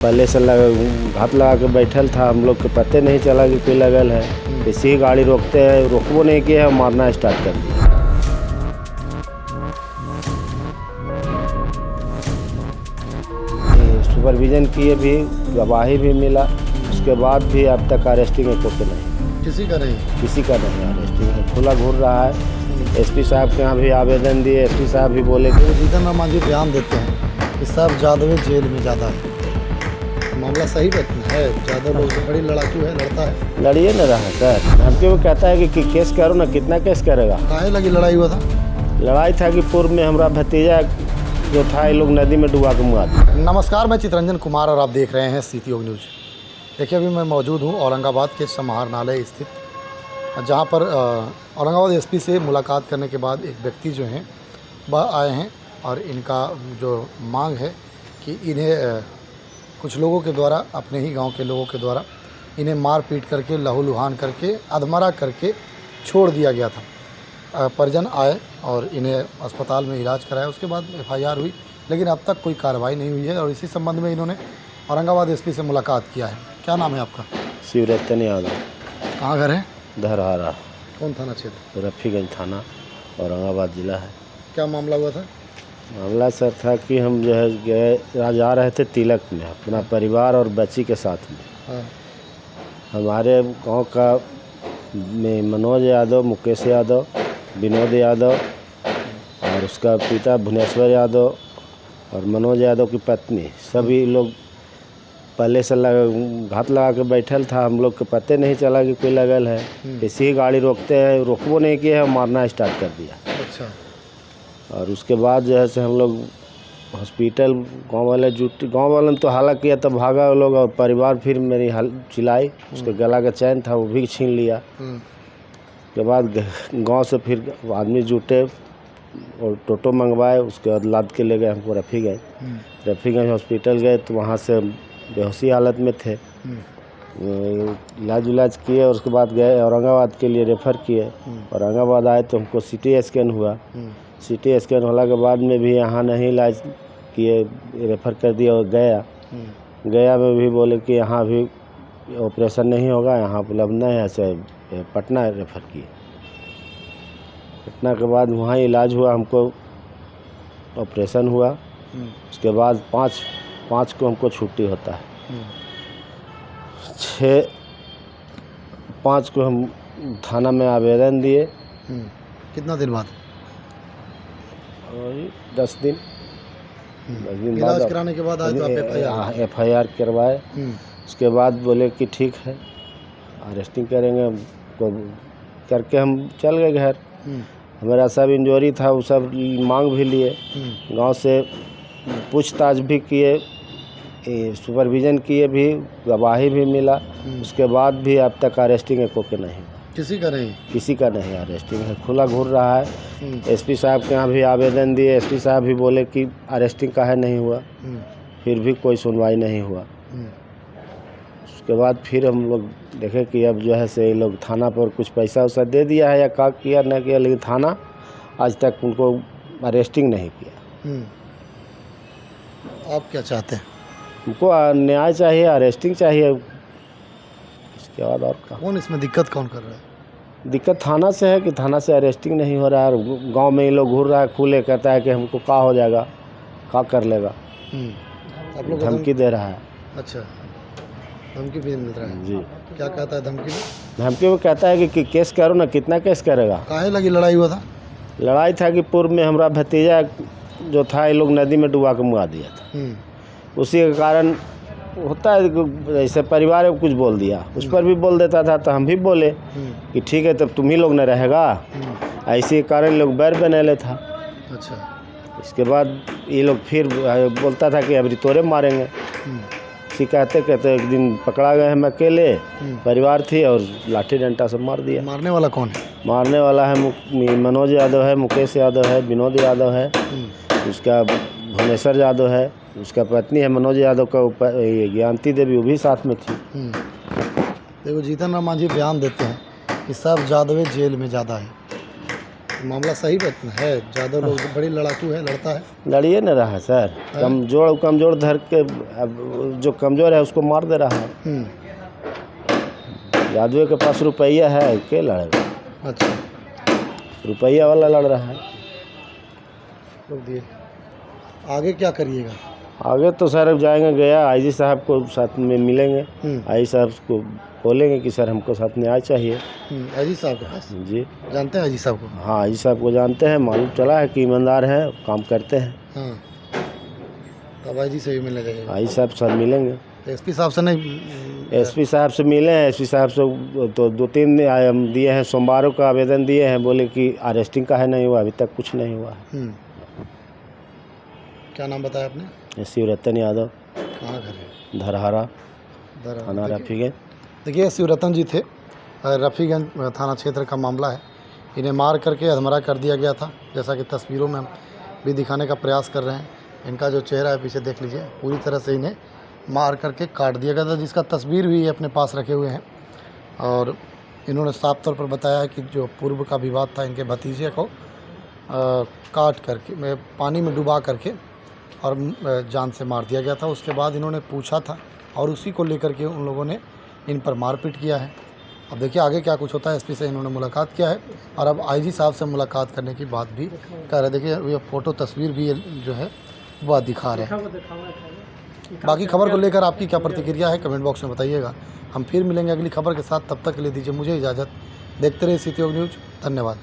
पहले से घात लगा के बैठल था, हम लोग को पते नहीं चला कि कोई लगल है। इसी ही गाड़ी रोकते हैं, रोकबो नहीं किया है, मारना स्टार्ट कर दिया। सुपरविजन किए भी, गवाही भी मिला, उसके बाद भी अब तक अरेस्टिंग है कोई नहीं। किसी का नहीं अरेस्टिंग है, खुला घूर रहा है। एसपी साहब के यहाँ भी आवेदन दिए, एसपी साहब भी बोले कि जीतन राम मांझी बयान देते हैं कि सब यादव जेल में ज़्यादा है। मामला सही है, ज़्यादा लोग बड़ी लड़ाकू है, लड़ता है। लड़िए न रहा है सर, हमके वो कहता है कि केस करो ना, कितना केस करेगा। काहे लगी लड़ाई हुआ था? लड़ाई था कि पूर्व में हमारा भतीजा जो था, ये लोग नदी में डुबा के मुआ दिया। नमस्कार, मैं चितरंजन कुमार और आप देख रहे हैं सिटी योग न्यूज़। देखिए, अभी मैं मौजूद हूँ औरंगाबाद के समाहरणालय स्थित, जहाँ पर औरंगाबाद एसपी से मुलाकात करने के बाद एक व्यक्ति जो हैं वह आए हैं और इनका जो मांग है कि इन्हें कुछ लोगों के द्वारा, अपने ही गांव के लोगों के द्वारा इन्हें मार पीट करके, लहूलुहान करके, अधमरा करके छोड़ दिया गया था। परिजन आए और इन्हें अस्पताल में इलाज कराया, उसके बाद FIR हुई, लेकिन अब तक कोई कार्रवाई नहीं हुई है। और इसी संबंध में इन्होंने औरंगाबाद एसपी से मुलाकात किया है। क्या नाम है आपका? शिवरतन यादव। कहाँ घर है? धरहारा। कौन थाना क्षेत्र? रफीगंज थाना, औरंगाबाद जिला है। क्या मामला हुआ था? मामला सर था कि हम जो है गए जा रहे थे तिलक में अपना परिवार और बच्ची के साथ में। हाँ। हमारे गांव का में मनोज यादव, मुकेश यादव, विनोद यादव और उसका पिता भुवनेश्वर यादव और मनोज यादव की पत्नी, सभी लोग पहले से घात लगा के बैठल था, हम लोग को पते नहीं चला कि कोई लगल है। इसी ही गाड़ी रोकते हैं, रोकबो नहीं किया है, मारना स्टार्ट कर दिया। अच्छा। और उसके बाद जो है से हम लोग हॉस्पिटल, गांव वालों ने तो हाला किया, तब भागा वो लोग, और परिवार फिर मेरी चिल्लाई, उसके गला का चैन था वो भी छीन लिया। उसके बाद गांव से फिर आदमी जुटे और टोटो मंगवाए, उसके बाद लाद के ले गए हमको रफीगंज हॉस्पिटल गए, तो वहाँ से बेहोशी हालत में थे। इलाज किए और उसके बाद गए औरंगाबाद के लिए, रेफ़र किए। औरंगाबाद आए तो हमको CT स्कैन हुआ। CT स्कैन होने के बाद में भी यहाँ नहीं इलाज किए, रेफ़र कर दिया। और गया में भी बोले कि यहाँ भी ऑपरेशन नहीं होगा, यहाँ उपलब्ध नहीं है, ऐसे पटना रेफ़र किए। पटना के बाद वहाँ इलाज हुआ, हमको ऑपरेशन हुआ। उसके बाद 5 को हमको छुट्टी होता है। 5 को हम थाना में आवेदन दिए। कितना दिन बाद? 10 दिन इलाज कराने के बाद आज आप FIR करवाए। उसके बाद बोले कि ठीक है, अरेस्टिंग करेंगे तो करके हम चल गए घर। हमारा सब इंजरी था, वो सब मांग भी लिए, गांव से पूछताछ भी किए, सुपरविजन किए भी, गवाही भी मिला। उसके बाद भी अब तक अरेस्टिंग है कोई नहीं। किसी का नहीं अरेस्टिंग है, खुला घूर रहा है। एसपी साहब के यहाँ भी आवेदन दिए, एसपी साहब भी बोले कि अरेस्टिंग काहे नहीं हुआ, फिर भी कोई सुनवाई नहीं हुआ। उसके बाद फिर हम लोग देखे कि अब जो है से ये लोग थाना पर कुछ पैसा वैसा दे दिया है या का किया न किया, लेकिन थाना आज तक उनको अरेस्टिंग नहीं किया। आप क्या चाहते हैं? उनको न्याय चाहिए, अरेस्टिंग चाहिए। इसके बाद और का कौन इसमें दिक्कत कौन कर रहा है? दिक्कत थाना से है कि थाना से अरेस्टिंग नहीं हो रहा है। गांव में ये लोग घूर रहा है, खुले कहता है कि हमको का हो जाएगा, का कर लेगा, आप लोग धमकी दे रहा है। अच्छा, धमकी भी मिल रहा है जी। क्या कहता है धमकी में? धमकी वो कहता है कि केस करो ना, कितना केस करेगा। काहे लगी लड़ाई हुआ था? लड़ाई था कि पूर्व में हमारा भतीजा जो था, ये लोग नदी में डुबा के मुआ दिया था। उसी के कारण होता है कि जैसे परिवार में कुछ बोल दिया, उस पर भी बोल देता था, तो हम भी बोले कि ठीक है, तब तुम ही लोग न रहेगा। ऐसे कारण लोग बैर बने था। अच्छा। इसके बाद ये लोग फिर बोलता था कि अभी तोरे मारेंगे। इसी कहते एक दिन पकड़ा गए, हम अकेले, परिवार थी, और लाठी डंडा से मार दिया। मारने वाला कौन है? मारने वाला है मनोज यादव है, मुकेश यादव है, विनोद यादव है, उसका भुवनेश्वर यादव है, उसका पत्नी है मनोज यादव का ज्ञानती देवी, वो भी साथ में थी। देखो, जीतन राम मांझी बयान देते हैं कि सब यादव जेल में ज़्यादा है। मामला सही है, ज़्यादा लोग बड़ी लड़ाकू है, लड़ता है। लड़िए न रहा है सर, कमजोर धर के अब जो कमजोर है उसको मार दे रहा है। यादव के पास रुपया है, के लड़ेगा? अच्छा, रुपया वाला लड़ रहा है। रोक दिए। आगे क्या करिएगा? आगे तो सर जाएंगे गया आईजी साहब को साथ में मिलेंगे। आईजी साहब को बोलेंगे कि सर हमको साथ न्याय चाहिए। आईजी साहब के पास? जी, जानते हैं आईजी साहब को? हाँ, आईजी साहब को जानते हैं, मालूम चला है कि ईमानदार हैं, काम करते हैं। हाँ, तब आईजी से भी मिलने जाएंगे? आईजी साहब साथ मिलेंगे। एसपी साहब से नहीं? एसपी साहब से मिले हैं, एसपी साहब से तो 2-3 दिए हैं, सोमवारों का आवेदन दिए हैं, बोले कि अरेस्टिंग का है, नहीं हुआ, अभी तक कुछ नहीं हुआ है। क्या नाम बताया आपने? शिवरतन यादव। कहाँ घर है? धरहरा थाना रफीगंज। देखिए, शिवरतन जी थे, रफीगंज थाना क्षेत्र का मामला है। इन्हें मार करके अधमरा कर दिया गया था, जैसा कि तस्वीरों में हम भी दिखाने का प्रयास कर रहे हैं। इनका जो चेहरा है पीछे देख लीजिए, पूरी तरह से इन्हें मार करके काट दिया गया था, जिसका तस्वीर भी अपने पास रखे हुए हैं। और इन्होंने साफ तौर पर बताया है कि जो पूर्व का विवाद था, इनके भतीजे को काट करके पानी में डुबा करके और जान से मार दिया गया था। उसके बाद इन्होंने पूछा था और उसी को लेकर के उन लोगों ने इन पर मारपीट किया है। अब देखिए आगे क्या कुछ होता है। एसपी से इन्होंने मुलाकात किया है और अब आईजी साहब से मुलाकात करने की बात भी कह रहे हैं। देखिए, ये फ़ोटो तस्वीर भी जो है वह दिखा रहे हैं। बाकी खबर को लेकर आपकी क्या प्रतिक्रिया है, कमेंट बॉक्स में बताइएगा। हम फिर मिलेंगे अगली खबर के साथ, तब तक के लिए दीजिए मुझे इजाज़त। देखते रहिए सिटी न्यूज़। धन्यवाद।